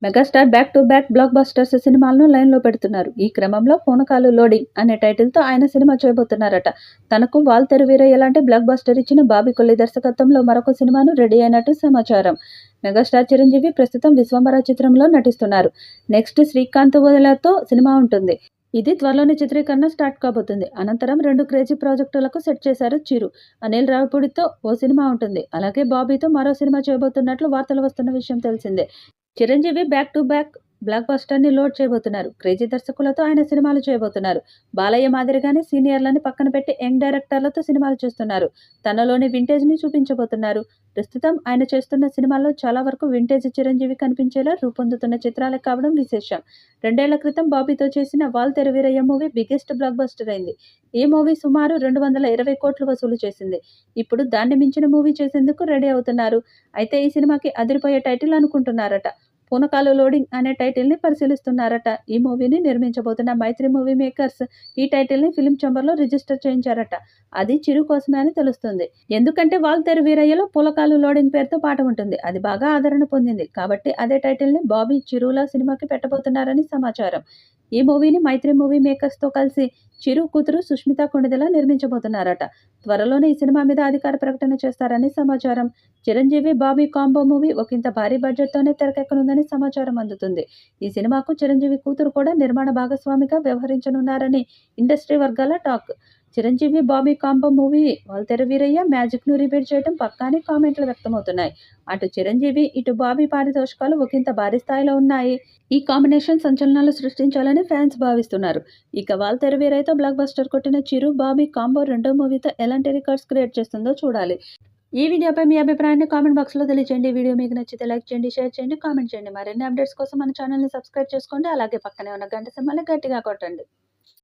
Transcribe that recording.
Megastar back to back black busters సినిమాలను లైన్లో పెడుతున్నారు. ఈ క్రమంలో పూనకాలు లోడింగ్ అనే టైటిల్తో ఆయన సినిమా చేయబోతున్నారట. తనకు వాల్తెరు వీరయ్య లాంటి బ్లాక్ బస్టర్ ఇచ్చిన బాబీ కొల్లి దర్శకత్వంలో మరొక సినిమాను రెడీ అయినట్టు సమాచారం. మెగాస్టార్ చిరంజీవి ప్రస్తుతం విశ్వంబర చిత్రంలో నటిస్తున్నారు. నెక్స్ట్ శ్రీకాంత్ వదిలతో సినిమా ఉంటుంది. ఇది త్వరలోనే చిత్రీకరణ స్టార్ట్ కాబోతుంది. అనంతరం 2 క్రేజీ ప్రాజెక్టులకు సెట్ చేశారు చిరు. అనిల్ రావిపూడితో ఓ సినిమా ఉంటుంది. అలాగే బాబీతో మరో సినిమా చేయబోతున్నట్లు వార్తలు వస్తున్న విషయం తెలిసిందే. చిరంజీవి బ్యాక్ టు బ్యాక్ బ్లాక్ బస్టర్ని లోడ్ చేయబోతున్నారు. క్రేజీ దర్శకులతో ఆయన సినిమాలు చేయబోతున్నారు. బాలయ్య మాదిరిగానే సీనియర్లని పక్కన పెట్టి యంగ్ డైరెక్టర్లతో సినిమాలు చేస్తున్నారు. తనలోని వింటేజ్ని చూపించబోతున్నారు. ప్రస్తుతం ఆయన చేస్తున్న సినిమాల్లో చాలా వరకు వింటేజ్ చిరంజీవి కనిపించేలా రూపొందుతున్న చిత్రాలే కావడం విశేషం. 2 ఏళ్ల క్రితం బాబీతో చేసిన Waltair Veerayya movie biggest blockbuster అయింది. ఈ మూవీ సుమారు 220 కోట్లు వసూలు చేసింది. ఇప్పుడు దాన్ని మించిన మూవీ చేసేందుకు రెడీ అవుతున్నారు. అయితే ఈ సినిమాకి అదిరిపోయే టైటిల్ అనుకుంటున్నారట. పూనకాలు లోడింగ్ అనే టైటిల్ని పరిశీలిస్తున్నారట. ఈ మూవీని నిర్మించబోతున్న మైత్రి మూవీ మేకర్స్ ఈ టైటిల్ని ఫిలిం ఛాంబర్లో రిజిస్టర్ చేయించారట. అది చిరు కోసమే అని తెలుస్తుంది. ఎందుకంటే వాల్తెరు వీరయ్యలో పూనకాలు లోడింగ్ పేరుతో పాట ఉంటుంది. అది బాగా ఆదరణ పొందింది. కాబట్టి అదే టైటిల్ని బాబీ చిరుల సినిమాకి పెట్టబోతున్నారని సమాచారం. ఈ మూవీని మైత్రి మూవీ మేకర్స్తో కలిసి చిరు కూతురు సుష్మిత కొణిదెల నిర్మించబోతున్నారట. త్వరలోనే ఈ సినిమా మీద అధికార ప్రకటన చేస్తారని సమాచారం. చిరంజీవి బాబీ కాంబో మూవీ ఒకంత భారీ బడ్జెట్తోనే తెరకెక్కనుందని సమాచారం అందుతుంది. ఈ సినిమాకు చిరంజీవి కూతురు కూడా నిర్మాణ భాగస్వామిగా వ్యవహరించనున్నారని ఇండస్ట్రీ వర్గాల talk. Chiranjeevi Bobby combo movie Waltair Veerayya మ్యాజిక్ను రిపీట్ చేయడం పక్కా అని కామెంట్లు వ్యక్తమవుతున్నాయి. అటు చిరంజీవి ఇటు బాబీ పారితోషికాలు ఒకంత భారీ స్థాయిలో ఉన్నాయి. ఈ కాంబినేషన్ సంచలనాలు సృష్టించాలని ఫ్యాన్స్ భావిస్తున్నారు. ఇక వాల్తెరు వీరయ్యతో బ్లాక్ బస్టర్ కొట్టిన చిరు బాబీ కాంబో రెండో మూవీతో ఎలాంటి రికార్డ్స్ క్రియేట్ చేస్తుందో చూడాలి. ఈ వీడియోపై మీ అభిప్రాయాన్ని కామెంట్ బాక్స్లో తెలియజేయండి. ఈ వీడియో మీకు నచ్చితే లైక్ చేయండి, షేర్ చేయండి, కామెంట్ చేయండి. మరిన్ని అప్డేట్స్ కోసం మన ఛానల్ని సబ్స్క్రైబ్ చేసుకోండి. అలాగే పక్కనే ఉన్న గంట సింబల్ని గట్టిగా కొట్టండి.